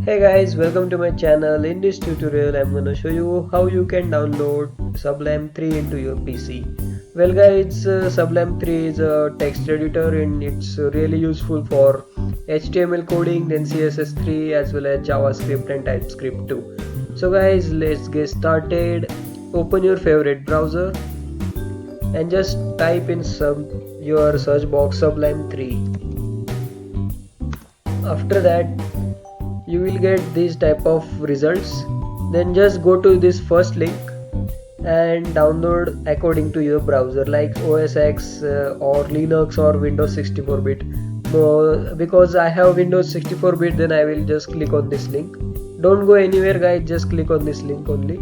Hey guys, welcome to my channel. In this tutorial I'm gonna show you how you can download Sublime 3 into your PC. Well guys, Sublime 3 is a text editor and it's really useful for HTML coding, then CSS3 as well as JavaScript and TypeScript too. So guys, let's get started. Open your favorite browser and just type in your search box Sublime 3. After that you will get these type of results. Then just go to this first link and download according to your browser like OS X or Linux or Windows 64-bit. Because I have Windows 64-bit, then I will just click on this link. Don't go anywhere guys, just click on this link only,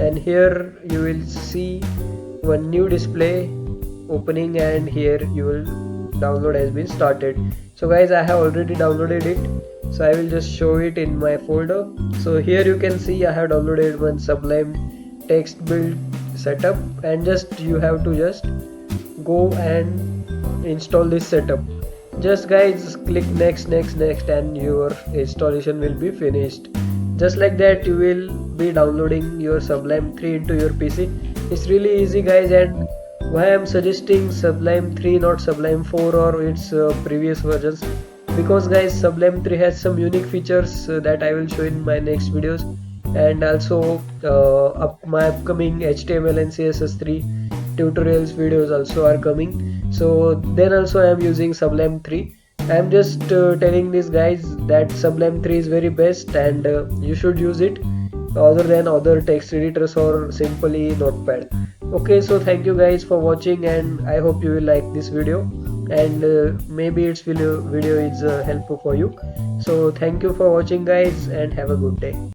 and here you will see one new display opening, and here you will download has been started. So guys, I have already downloaded it, so I will just show it in my folder. So here you can see I have downloaded one Sublime text build setup, and you have to just go and install this setup. Just guys click next and your installation will be finished. Just like that you will be downloading your Sublime 3 into your PC. It's really easy guys, and why I'm suggesting Sublime 3 not Sublime 4 or its previous versions, because guys Sublime 3 has some unique features that I will show in my next videos, and also my upcoming HTML and CSS3 tutorials videos also are coming. So then also I am using Sublime 3. I am just telling these guys that Sublime 3 is very best, and you should use it other than other text editors or simply Notepad. Okay, so thank you guys for watching, and I hope you will like this video, and maybe its video is helpful for you. So thank you for watching guys, and have a good day.